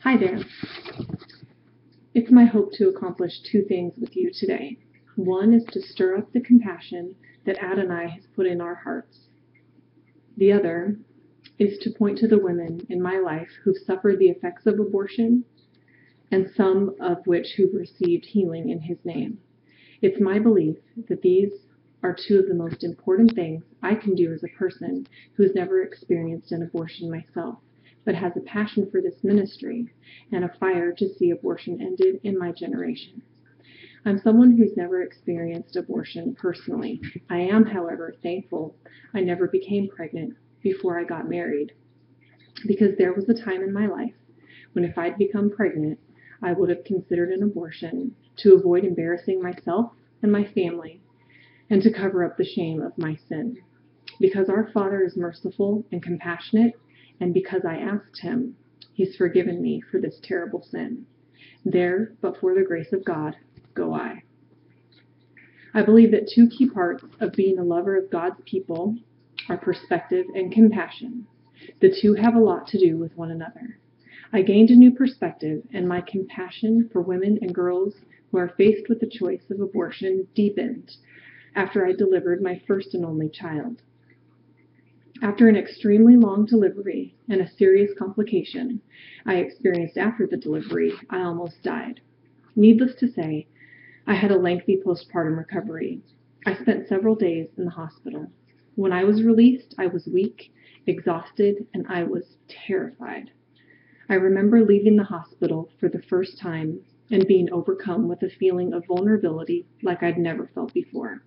Hi there. It's my hope to accomplish two things with you today. One is to stir up the compassion that Adonai has put in our hearts. The other is to point to the women in my life who've suffered the effects of abortion, and some of which who've received healing in His name. It's my belief that these are two of the most important things I can do as a person who's never experienced an abortion myself, but has a passion for this ministry and a fire to see abortion ended in my generation. I'm someone who's never experienced abortion personally. I am, however, thankful I never became pregnant before I got married, because there was a time in my life when if I'd become pregnant, I would have considered an abortion to avoid embarrassing myself and my family and to cover up the shame of my sin. Because our Father is merciful and compassionate, and because I asked Him, He's forgiven me for this terrible sin. There, but for the grace of God, go I. I believe that two key parts of being a lover of God's people are perspective and compassion. The two have a lot to do with one another. I gained a new perspective, and my compassion for women and girls who are faced with the choice of abortion deepened after I delivered my first and only child. After an extremely long delivery and a serious complication I experienced after the delivery, I almost died. Needless to say, I had a lengthy postpartum recovery. I spent several days in the hospital. When I was released, I was weak, exhausted, and I was terrified. I remember leaving the hospital for the first time and being overcome with a feeling of vulnerability like I'd never felt before.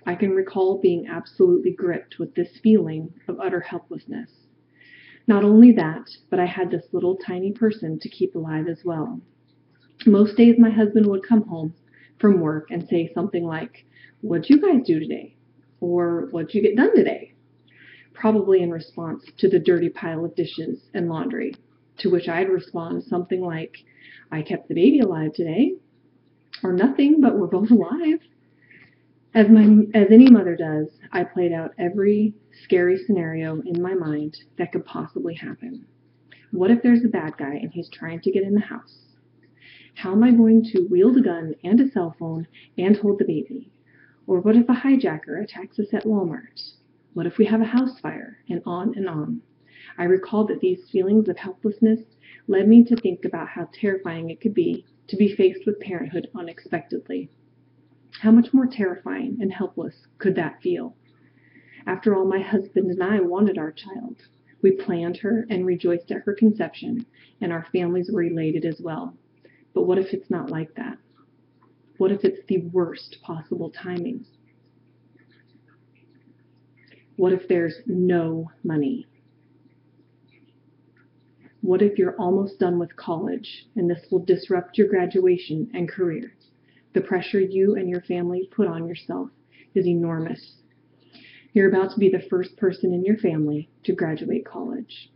I can recall being absolutely gripped with this feeling of utter helplessness. Not only that, but I had this little tiny person to keep alive as well. Most days my husband would come home from work and say something like, "What'd you guys do today?" Or "What'd you get done today?" Probably in response to the dirty pile of dishes and laundry, to which I'd respond something like, "I kept the baby alive today," or "Nothing, but we're both alive." As any mother does, I played out every scary scenario in my mind that could possibly happen. What if there's a bad guy and he's trying to get in the house? How am I going to wield a gun and a cell phone and hold the baby? Or what if a hijacker attacks us at Walmart? What if we have a house fire? And on and on. I recall that these feelings of helplessness led me to think about how terrifying it could be to be faced with parenthood unexpectedly. How much more terrifying and helpless could that feel? After all, my husband and I wanted our child. We planned her and rejoiced at her conception, and our families were elated as well. But what if it's not like that? What if it's the worst possible timing? What if there's no money? What if you're almost done with college and this will disrupt your graduation and career? The pressure you and your family put on yourself is enormous. You're about to be the first person in your family to graduate college.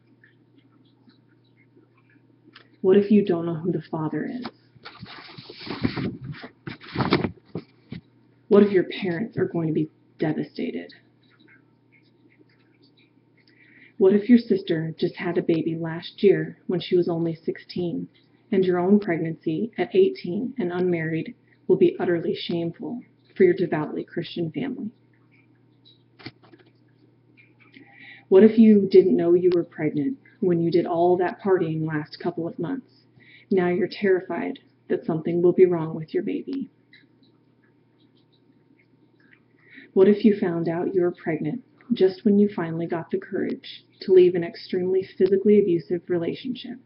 What if you don't know who the father is? What if your parents are going to be devastated? What if your sister just had a baby last year when she was only 16, and your own pregnancy at 18 and unmarried will be utterly shameful for your devoutly Christian family? What if you didn't know you were pregnant when you did all that partying last couple of months? Now you're terrified that something will be wrong with your baby. What if you found out you were pregnant just when you finally got the courage to leave an extremely physically abusive relationship?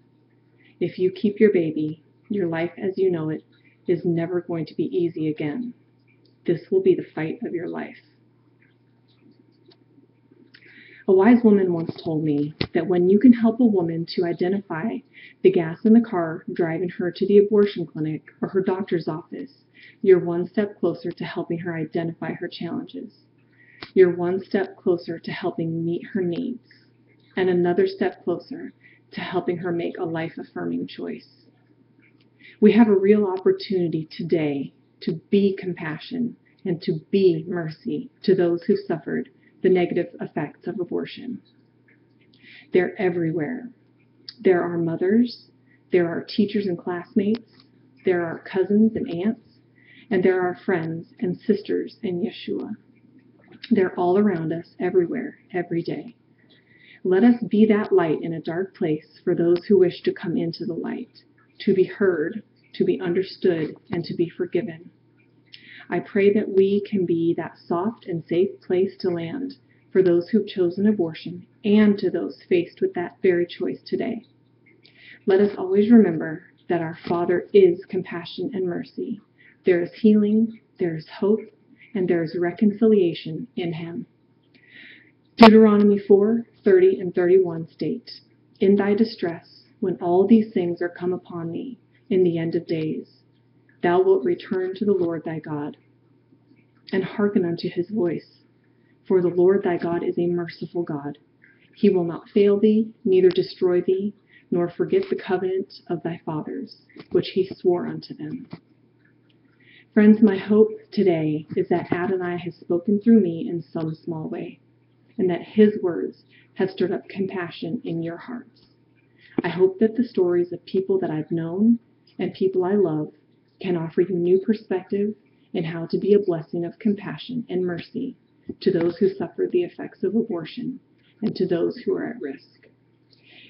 If you keep your baby, your life as you know it is never going to be easy again. This will be the fight of your life. A wise woman once told me that when you can help a woman to identify the gas in the car driving her to the abortion clinic or her doctor's office, you're one step closer to helping her identify her challenges. You're one step closer to helping meet her needs, and another step closer to helping her make a life-affirming choice. We have a real opportunity today to be compassion and to be mercy to those who suffered the negative effects of abortion. They're everywhere. There are mothers, There are teachers and classmates. There are cousins and aunts. And there are friends and sisters in Yeshua. They're all around us, everywhere, every day. Let us be that light in a dark place for those who wish to come into the light, to be heard, to be understood, and to be forgiven. I pray that we can be that soft and safe place to land for those who've chosen abortion and to those faced with that very choice today. Let us always remember that our Father is compassion and mercy. There is healing, there is hope, and there is reconciliation in him. Deuteronomy 4:30 and 31 state, "In thy distress, when all these things are come upon thee, in the end of days, thou wilt return to the Lord thy God, and hearken unto his voice. For the Lord thy God is a merciful God. He will not fail thee, neither destroy thee, nor forget the covenant of thy fathers, which he swore unto them." Friends, my hope today is that Adonai has spoken through me in some small way, and that his words have stirred up compassion in your hearts. I hope that the stories of people that I've known and people I love can offer you new perspective in how to be a blessing of compassion and mercy to those who suffer the effects of abortion and to those who are at risk.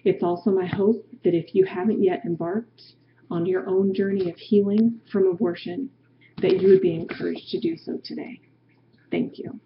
It's also my hope that if you haven't yet embarked on your own journey of healing from abortion, that you would be encouraged to do so today. Thank you.